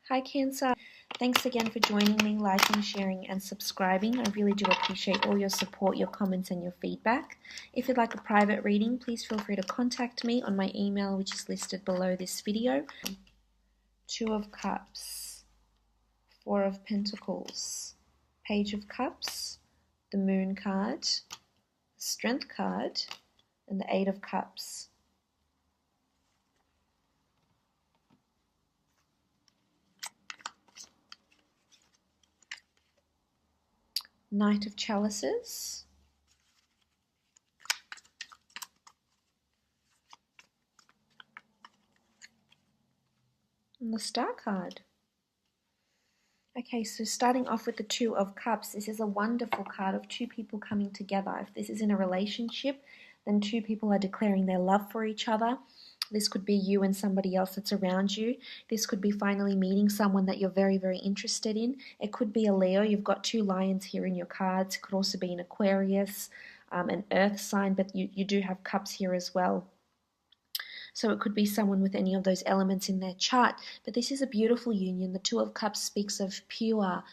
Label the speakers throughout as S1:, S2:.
S1: Hi Cancer, thanks again for joining me, liking, sharing and subscribing. I really do appreciate all your support, your comments and your feedback. If you'd like a private reading, please feel free to contact me on my email which is listed below this video. Two of Cups, Four of Pentacles, Page of Cups, the Moon card, Strength card and the Eight of Cups. Knight of Chalices, and the Star card. Okay, so starting off with the Two of Cups, this is a wonderful card of two people coming together. If this is in a relationship, then two people are declaring their love for each other. This could be you and somebody else that's around you. This could be finally meeting someone that you're very, very interested in. It could be a Leo. You've got two lions here in your cards. It could also be an Aquarius, an earth sign, but you do have cups here as well. So it could be someone with any of those elements in their chart. But this is a beautiful union. The Two of Cups speaks of pure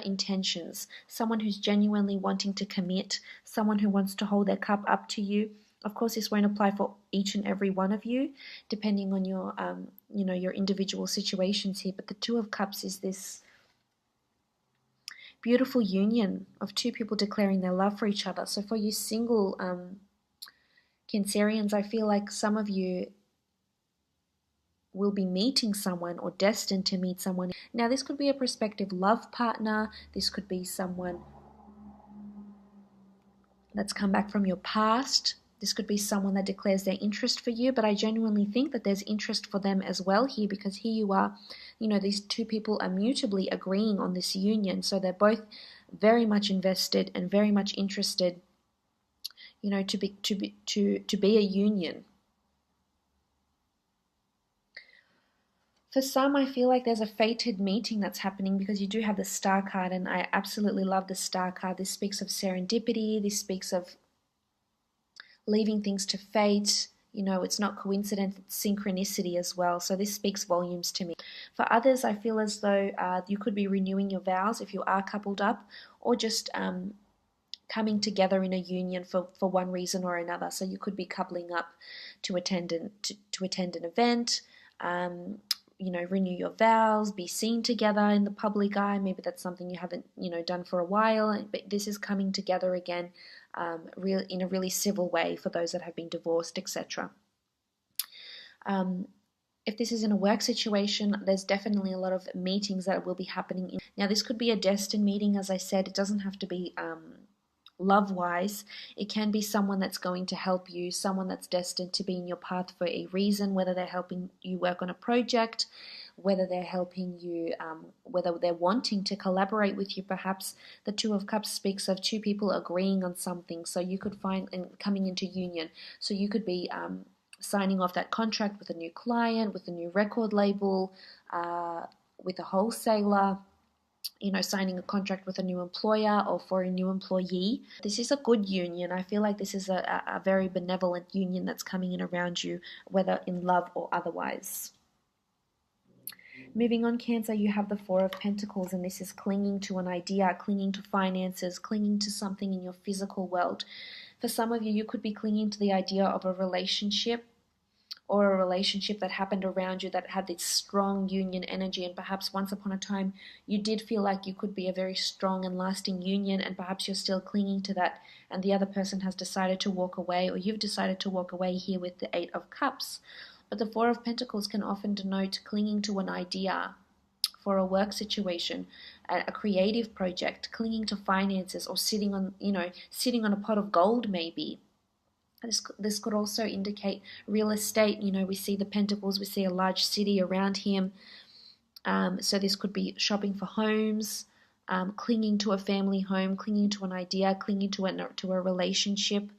S1: intentions. Someone who's genuinely wanting to commit. Someone who wants to hold their cup up to you. Of course, this won't apply for each and every one of you, depending on your, your individual situations here. But the Two of Cups is this beautiful union of two people declaring their love for each other. So for you single Cancerians, I feel like some of you will be meeting someone or destined to meet someone. Now, this could be a prospective love partner. This could be someone that's come back from your past. This could be someone that declares their interest for you, but I genuinely think that there's interest for them as well here, because here you are, these two people are mutually agreeing on this union. So they're both very much invested and very much interested, to be a union. For some, I feel like there's a fated meeting that's happening, because you do have the Star card, and I absolutely love the Star card. This speaks of serendipity. This speaks of leaving things to fate. It's not coincidence, it's synchronicity as well. So this speaks volumes to me. For others, I feel as though you could be renewing your vows if you are coupled up, or just coming together in a union for one reason or another. So you could be coupling up to attend an event, renew your vows, be seen together in the public eye. Maybe that's something you haven't, done for a while, but this is coming together again, in a really civil way for those that have been divorced, etc. If this is in a work situation, there's definitely a lot of meetings that will be happening. Now, this could be a destined meeting, as I said. It doesn't have to be love-wise. It can be someone that's going to help you, someone that's destined to be in your path for a reason, whether they're helping you work on a project, whether they're helping you, whether they're wanting to collaborate with you. Perhaps the Two of Cups speaks of two people agreeing on something, so you could find, and coming into union, so you could be signing off that contract with a new client, with a new record label, with a wholesaler, signing a contract with a new employer or for a new employee. This is a good union. I feel like this is a very benevolent union that's coming in around you, whether in love or otherwise. Moving on, Cancer, you have the Four of Pentacles, and this is clinging to an idea, clinging to finances, clinging to something in your physical world. For some of you, you could be clinging to the idea of a relationship, or a relationship that happened around you that had this strong union energy, and perhaps once upon a time you did feel like you could be a very strong and lasting union, and perhaps you're still clinging to that, and the other person has decided to walk away, or you've decided to walk away here with the Eight of Cups. But the Four of Pentacles can often denote clinging to an idea for a work situation, a creative project, clinging to finances, or sitting on a pot of gold maybe. This could also indicate real estate. We see the Pentacles, we see a large city around him. So this could be shopping for homes, clinging to a family home, clinging to an idea, clinging to a relationship,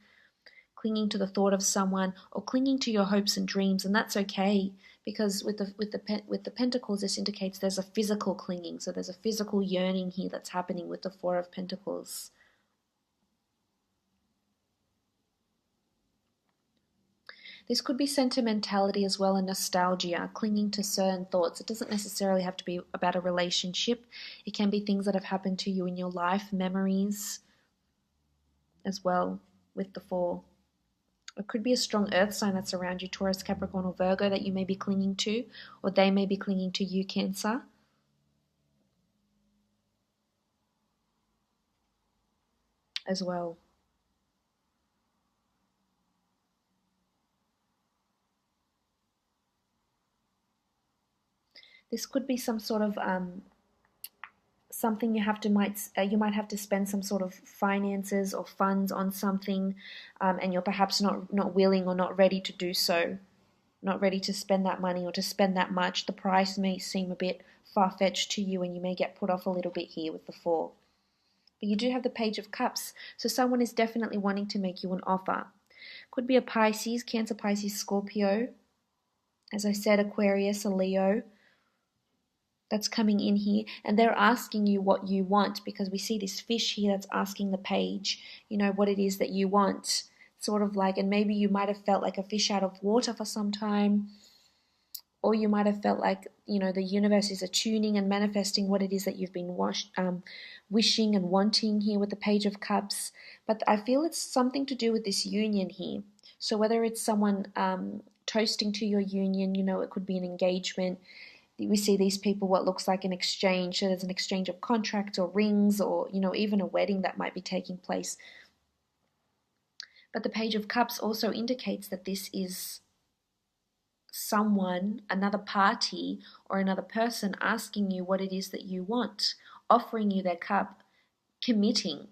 S1: clinging to the thought of someone, or clinging to your hopes and dreams. And that's okay, because with the Pentacles, this indicates there's a physical clinging. So there's a physical yearning here that's happening with the Four of Pentacles. This could be sentimentality as well and nostalgia, clinging to certain thoughts. It doesn't necessarily have to be about a relationship. It can be things that have happened to you in your life, memories as well with the Four. It could be a strong earth sign that's around you, Taurus, Capricorn, or Virgo, that you may be clinging to, or they may be clinging to you, Cancer. As well. This could be some sort of something you might have to spend some sort of finances or funds on something, and you're perhaps not willing or not ready to do so, not ready to spend that money or to spend that much. The price may seem a bit far-fetched to you, and you may get put off a little bit here with the Four. But you do have the Page of Cups, so someone is definitely wanting to make you an offer. Could be a Pisces, Cancer, Pisces, Scorpio. As I said, Aquarius, a Leo. That's coming in here, and they're asking you what you want, because we see this fish here that's asking the page, what it is that you want. Sort of like, and maybe you might have felt like a fish out of water for some time, or you might have felt like, the universe is attuning and manifesting what it is that you've been wishing and wanting here with the Page of Cups. But I feel it's something to do with this union here. So whether it's someone toasting to your union, it could be an engagement. We see these people what looks like an exchange. So there's an exchange of contracts or rings, or even a wedding that might be taking place. But the Page of Cups also indicates that this is someone, another party or another person asking you what it is that you want, offering you their cup, committing,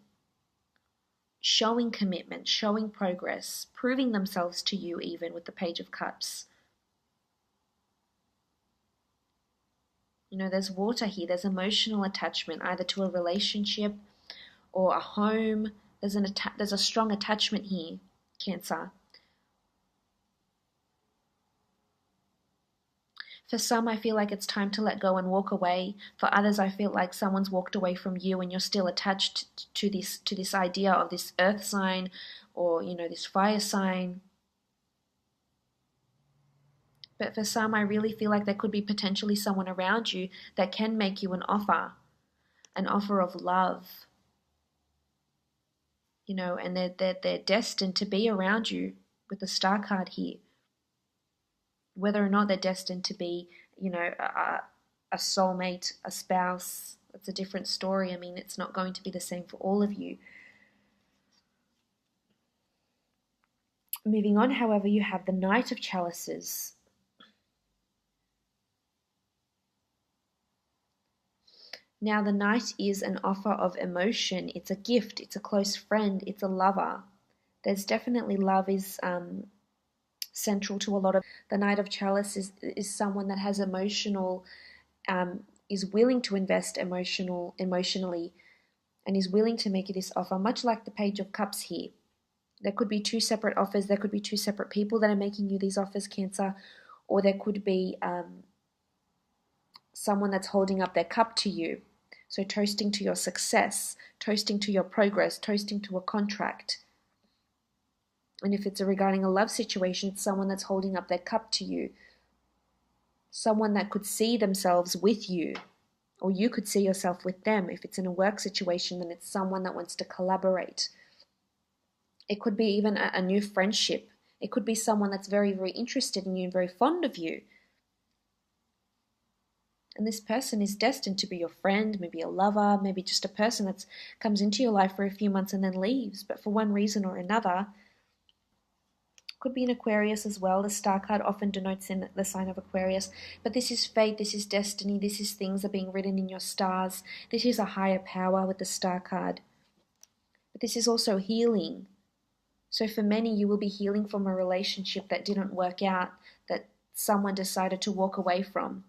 S1: showing commitment, showing progress, proving themselves to you, even with the Page of Cups. There's water here. There's emotional attachment, either to a relationship or a home. There's a strong attachment here, Cancer. For some, I feel like it's time to let go and walk away. For others, I feel like someone's walked away from you and you're still attached to this idea of this earth sign, or this fire sign. But for some, I really feel like there could be potentially someone around you that can make you an offer of love, and they're destined to be around you with the Star card here. Whether or not they're destined to be, a soulmate, a spouse, it's a different story. I mean, it's not going to be the same for all of you. Moving on, however, you have the Knight of Chalices. Now, the Knight is an offer of emotion. It's a gift. It's a close friend. It's a lover. There's definitely love is central to a lot of. The Knight of Chalice is someone that has emotional, is willing to invest emotionally, and is willing to make you this offer, much like the Page of Cups here. There could be two separate offers. There could be two separate people that are making you these offers, Cancer, or there could be someone that's holding up their cup to you. So toasting to your success, toasting to your progress, toasting to a contract. And if it's regarding a love situation, it's someone that's holding up their cup to you. Someone that could see themselves with you, or you could see yourself with them. If it's in a work situation, then it's someone that wants to collaborate. It could be even a new friendship. It could be someone that's very, very interested in you and very fond of you. And this person is destined to be your friend, maybe a lover, maybe just a person that comes into your life for a few months and then leaves. But for one reason or another, could be an Aquarius as well. The Star card often denotes in the sign of Aquarius. But this is fate, this is destiny, this is things that are being written in your stars. This is a higher power with the Star card. But this is also healing. So for many, you will be healing from a relationship that didn't work out, that someone decided to walk away from.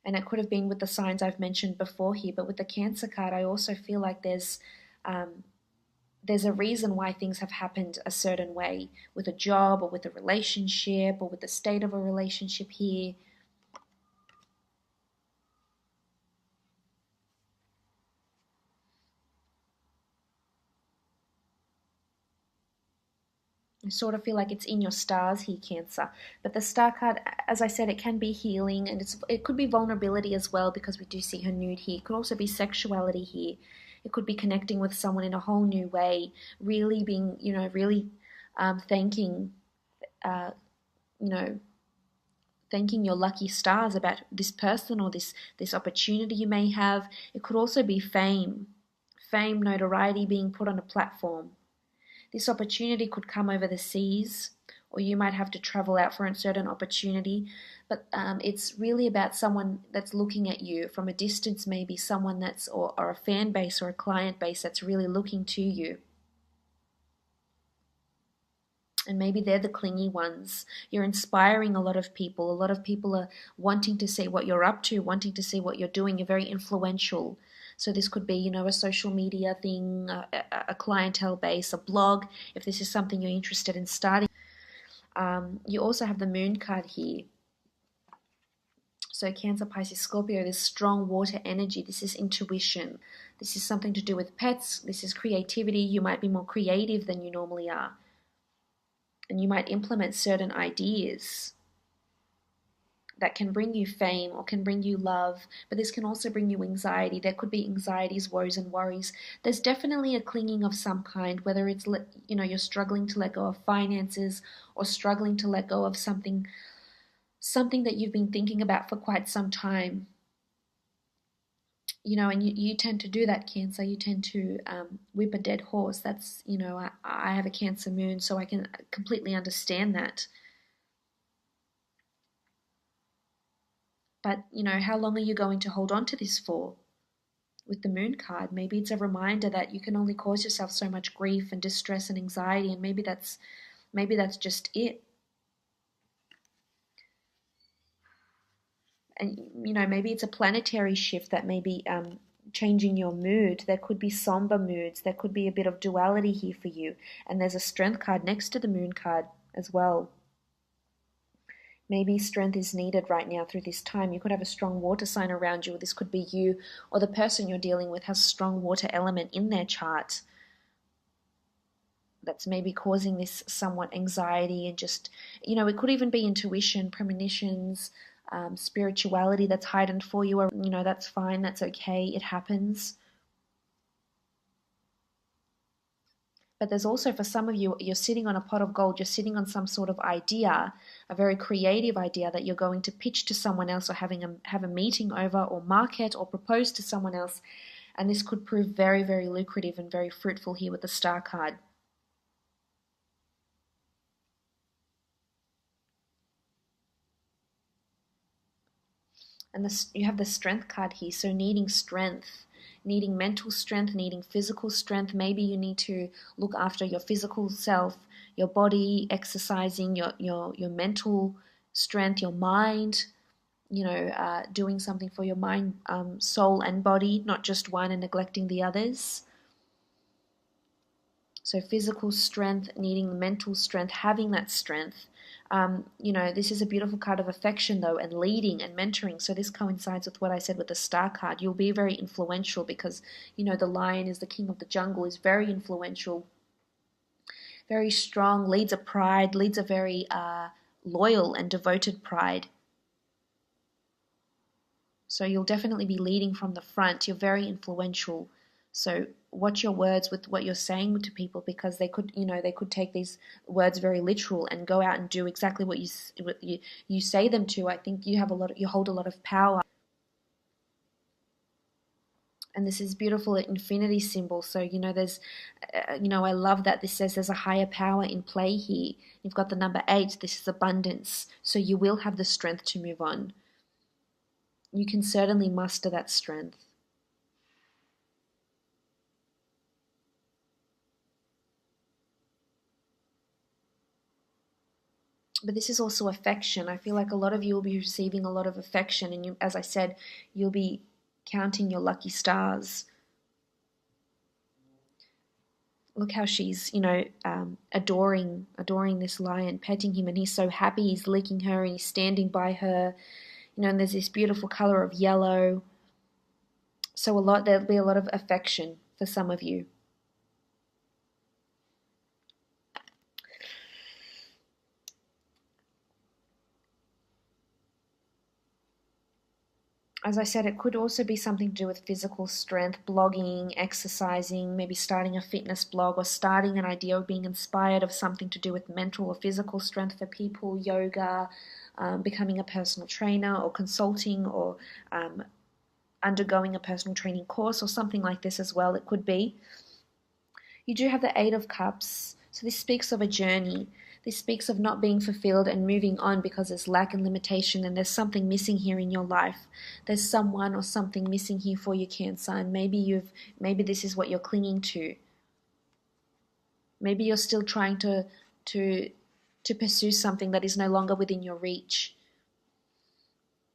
S1: And it could have been with the signs I've mentioned before here, but with the Cancer card, I also feel like there's a reason why things have happened a certain way, with a job or with a relationship or with the state of a relationship here. I sort of feel like it's in your stars here, Cancer. But the star card, as I said, it can be healing, and it could be vulnerability as well, because we do see her nude here. It could also be sexuality here. It could be connecting with someone in a whole new way, really being, really thanking, you know, thanking your lucky stars about this person or this opportunity you may have. It could also be fame, notoriety, being put on a platform. This opportunity could come over the seas, or you might have to travel out for a certain opportunity. But it's really about someone that's looking at you from a distance, maybe someone that's, or a fan base or a client base that's really looking to you. And maybe they're the clingy ones. You're inspiring a lot of people. A lot of people are wanting to see what you're up to, wanting to see what you're doing. You're very influential. So this could be, a social media thing, a clientele base, a blog, if this is something you're interested in starting. You also have the moon card here. So Cancer, Pisces, Scorpio, this strong water energy. This is intuition. This is something to do with pets. This is creativity. You might be more creative than you normally are. And you might implement certain ideas that can bring you fame or can bring you love, but this can also bring you anxiety. There could be anxieties, woes, and worries. There's definitely a clinging of some kind, whether it's, you're struggling to let go of finances or struggling to let go of something that you've been thinking about for quite some time. And you tend to do that, Cancer. You tend to whip a dead horse. That's, I have a Cancer moon, so I can completely understand that. But, how long are you going to hold on to this for? With the moon card, maybe it's a reminder that you can only cause yourself so much grief and distress and anxiety, and maybe that's just it. And, maybe it's a planetary shift that may be changing your mood. There could be somber moods. There could be a bit of duality here for you. And there's a strength card next to the moon card as well. Maybe strength is needed right now through this time. You could have a strong water sign around you, or this could be you, or the person you're dealing with has a strong water element in their chart that's maybe causing this somewhat anxiety, and just, it could even be intuition, premonitions, spirituality that's heightened for you, or, that's fine, that's okay, it happens. But there's also, for some of you, you're sitting on a pot of gold, you're sitting on some sort of idea, a very creative idea that you're going to pitch to someone else, or have a meeting over, or market, or propose to someone else. And this could prove very, very lucrative and very fruitful here with the star card. And you have the strength card here, so needing strength, needing mental strength, needing physical strength. Maybe you need to look after your physical self, your body, exercising, your mental strength, your mind, doing something for your mind, soul, and body, not just one and neglecting the others. So physical strength, needing mental strength, having that strength. This is a beautiful card of affection, though, and leading and mentoring. So this coincides with what I said with the star card. You'll be very influential because, the lion is the king of the jungle, is very influential, very strong, leads a pride, leads a very loyal and devoted pride. So you'll definitely be leading from the front. You're very influential. So watch your words with what you're saying to people, because they could take these words very literal and go out and do exactly what you say them to. I think you hold a lot of power. And this is beautiful infinity symbol. So, there's, I love that this says there's a higher power in play here. You've got the number 8. This is abundance. So you will have the strength to move on. You can certainly muster that strength. But this is also affection. I feel like a lot of you will be receiving a lot of affection, and you, as I said, you'll be counting your lucky stars. Look how she's, adoring this lion, petting him, and he's so happy. He's licking her and he's standing by her. And there's this beautiful color of yellow. So there'll be a lot of affection for some of you. As I said, it could also be something to do with physical strength, blogging, exercising, maybe starting a fitness blog or starting an idea of being inspired of something to do with mental or physical strength for people, yoga, becoming a personal trainer or consulting or undergoing a personal training course or something like this as well. It could be. You do have the Eight of Cups, so this speaks of a journey. This speaks of not being fulfilled and moving on because there's lack and limitation and there's something missing here in your life. There's someone or something missing here for you, Cancer, and maybe this is what you're clinging to. Maybe you're still trying to pursue something that is no longer within your reach.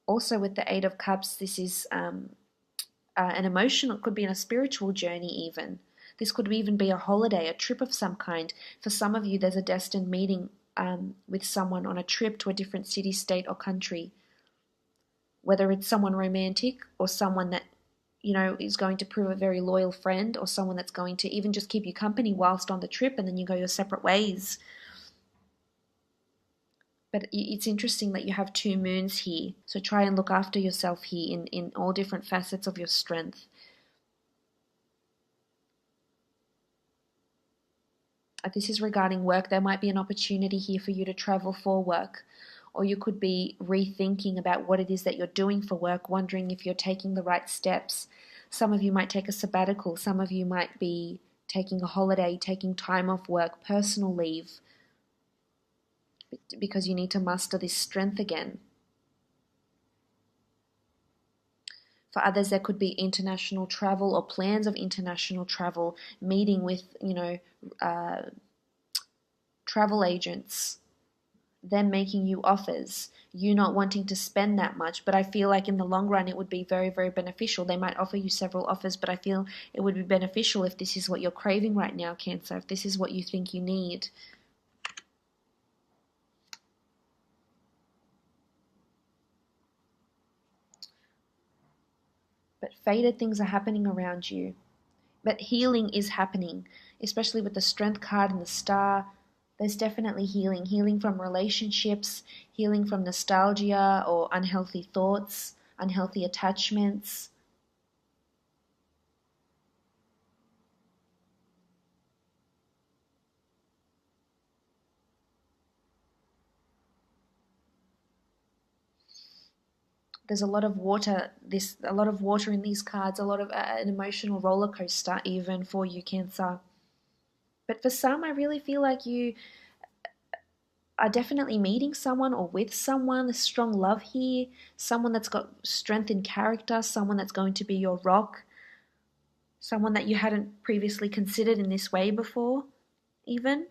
S1: Also with the Eight of Cups, this is an emotional, it could be in a spiritual journey even. This could even be a holiday, a trip of some kind. For some of you, there's a destined meeting with someone on a trip to a different city, state, or country. Whether it's someone romantic or someone that, is going to prove a very loyal friend, or someone that's going to even just keep you company whilst on the trip and then you go your separate ways. But it's interesting that you have two moons here. So try and look after yourself here in all different facets of your strength. This is regarding work. There might be an opportunity here for you to travel for work, or you could be rethinking about what it is that you're doing for work, wondering if you're taking the right steps. Some of you might take a sabbatical. Some of you might be taking a holiday, taking time off work, personal leave, because you need to muster this strength again. For others, there could be international travel or plans of international travel, meeting with, travel agents, them making you offers, you not wanting to spend that much. But I feel like in the long run, it would be very, very beneficial. They might offer you several offers, but I feel it would be beneficial if this is what you're craving right now, Cancer, if this is what you think you need. But fated things are happening around you. But healing is happening, especially with the Strength card and the Star. There's definitely healing. Healing from relationships, healing from nostalgia or unhealthy thoughts, unhealthy attachments. There's a lot of water. A lot of water in these cards. A lot of an emotional roller coaster, even for you, Cancer. But for some, I really feel like you are definitely meeting someone or with someone. There's strong love here. Someone that's got strength in character. Someone that's going to be your rock. Someone that you hadn't previously considered in this way before, even.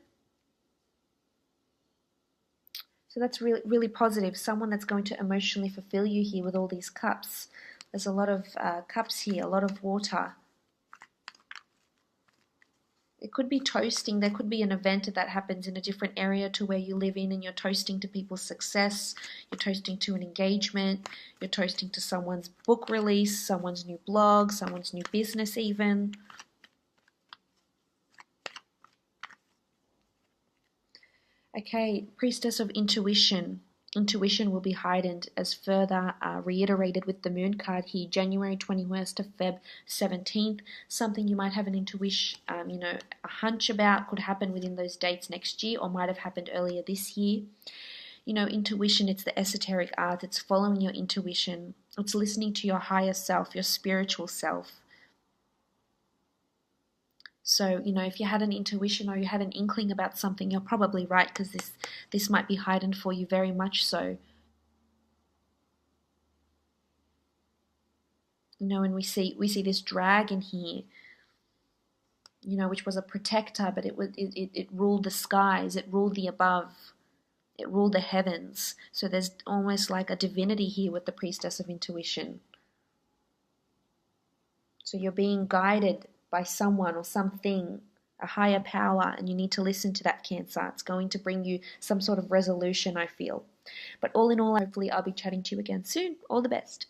S1: So that's really, really positive. Someone that's going to emotionally fulfill you here with all these cups. There's a lot of cups here, a lot of water. It could be toasting. There could be an event that happens in a different area to where you live in, and you're toasting to people's success. You're toasting to an engagement. You're toasting to someone's book release, someone's new blog, someone's new business even. Okay, Priestess of Intuition. Intuition will be heightened as further reiterated with the Moon card here, January 21st to Feb 17th. Something you might have an intuition, a hunch about could happen within those dates next year, or might have happened earlier this year. Intuition, it's the esoteric art. It's following your intuition. It's listening to your higher self, your spiritual self. So, if you had an intuition or you had an inkling about something, you're probably right, because this might be heightened for you very much so. And we see this dragon here, which was a protector, but it ruled the skies, it ruled the above, it ruled the heavens. So there's almost like a divinity here with the Priestess of Intuition. So you're being guided by someone or something, a higher power, and you need to listen to that, Cancer. It's going to bring you some sort of resolution, I feel. But all in all, hopefully I'll be chatting to you again soon. All the best.